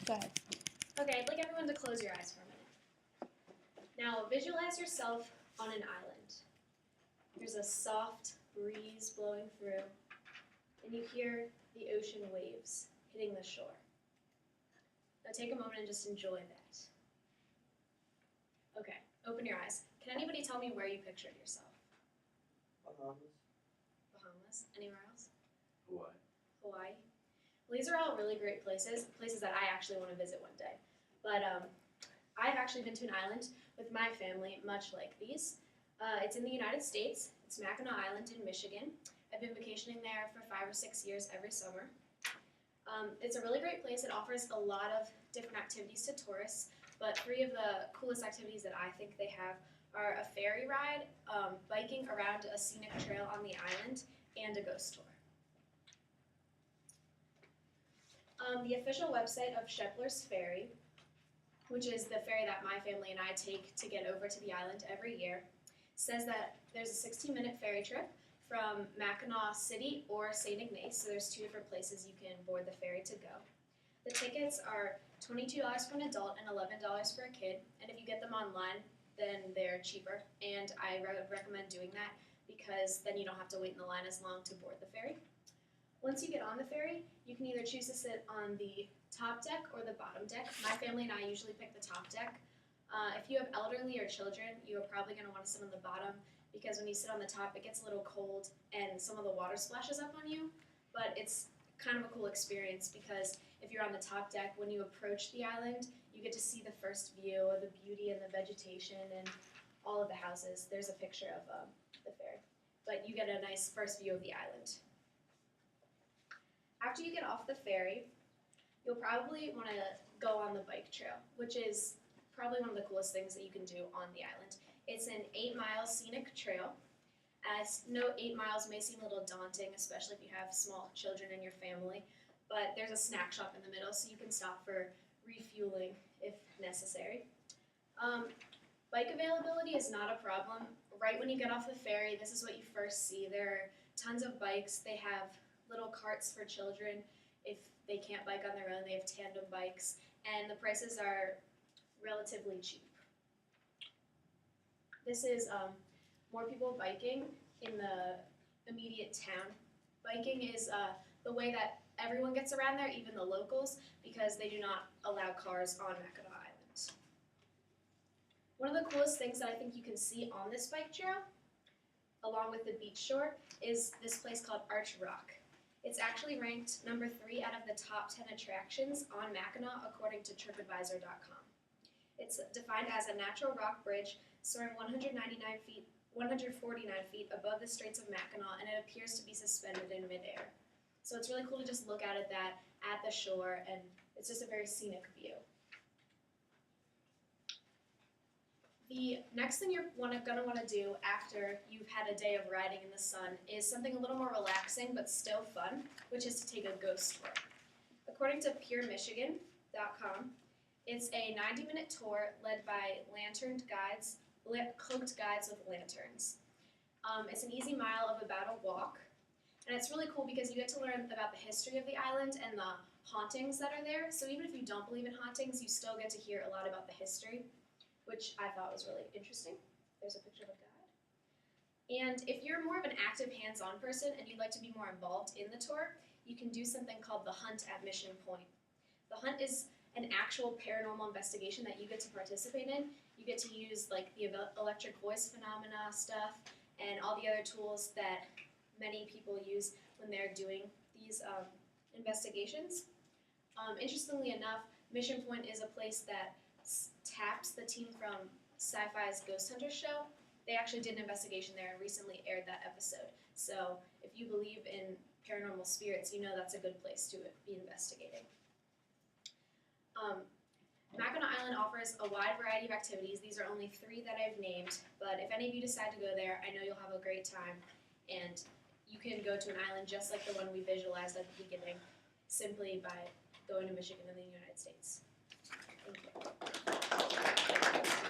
Go ahead. Okay, I'd like everyone to close your eyes for a minute. Now visualize yourself on an island. There's a soft breeze blowing through, and you hear the ocean waves hitting the shore. Now take a moment and just enjoy that. Okay, open your eyes. Can anybody tell me where you pictured yourself? Bahamas? Anywhere else? Hawaii? Well, these are all really great places that I actually want to visit one day. But I've actually been to an island with my family, much like these. It's in the United States. It's Mackinac Island in Michigan. I've been vacationing there for 5 or 6 years every summer. It's a really great place. It offers a lot of different activities to tourists, but 3 of the coolest activities that I think they have are a ferry ride, biking around a scenic trail on the island, and a ghost tour. The official website of Shepler's Ferry, which is the ferry that my family and I take to get over to the island every year, says that there's a 16-minute ferry trip from Mackinac City or St. Ignace, so there's 2 different places you can board the ferry to go. The tickets are $22 for an adult and $11 for a kid, and if you get them online, then they're cheaper, and I would recommend doing that because then you don't have to wait in the line as long to board the ferry. Once you get on the ferry, you can either choose to sit on the top deck or the bottom deck. My family and I usually pick the top deck. If you have elderly or children, you are probably going to want to sit on the bottom because when you sit on the top, it gets a little cold and some of the water splashes up on you. But it's kind of a cool experience because if you're on the top deck, when you approach the island, you get to see the first view of the beauty and the vegetation and all of the houses. There's a picture of the ferry. But you get a nice first view of the island. After you get off the ferry, you'll probably want to go on the bike trail, which is probably one of the coolest things that you can do on the island. It's an 8-mile scenic trail. As no 8 miles may seem a little daunting, especially if you have small children in your family, but there's a snack shop in the middle, so you can stop for refueling if necessary. Bike availability is not a problem. Right when you get off the ferry, this is what you first see. There are tons of bikes. They have little carts for children. If they can't bike on their own, they have tandem bikes, and the prices are relatively cheap. This is more people biking in the immediate town. Biking is the way that everyone gets around there, even the locals, because they do not allow cars on Mackinac Island. One of the coolest things that I think you can see on this bike trail, along with the beach shore, is this place called Arch Rock. It's actually ranked number 3 out of the top 10 attractions on Mackinac according to TripAdvisor.com. It's defined as a natural rock bridge soaring 149 feet above the Straits of Mackinac, and it appears to be suspended in midair. So it's really cool to just look out at that at the shore, and it's just a very scenic view. The next thing you're going to want to do after you've had a day of riding in the sun is something a little more relaxing but still fun, which is to take a ghost tour. According to PureMichigan.com, it's a 90-minute tour led by cloaked guides with lanterns. It's an easy mile of about a walk, and it's really cool because you get to learn about the history of the island and the hauntings that are there. So even if you don't believe in hauntings, you still get to hear a lot about the history, which I thought was really interesting. There's a picture of a guide. And if you're more of an active, hands-on person and you'd like to be more involved in the tour, you can do something called the Hunt at Mission Point. The Hunt is an actual paranormal investigation that you get to participate in. You get to use like the electric voice phenomena stuff and all the other tools that many people use when they're doing these investigations. Interestingly enough, Mission Point is a place that taps the team from Sci-Fi's Ghost Hunters show. They actually did an investigation there and recently aired that episode. So if you believe in paranormal spirits, you know that's a good place to be investigating. Mackinac Island offers a wide variety of activities. These are only 3 that I've named, but if any of you decide to go there, I know you'll have a great time, and you can go to an island just like the one we visualized at the beginning, simply by going to Michigan and the United States. Thank you.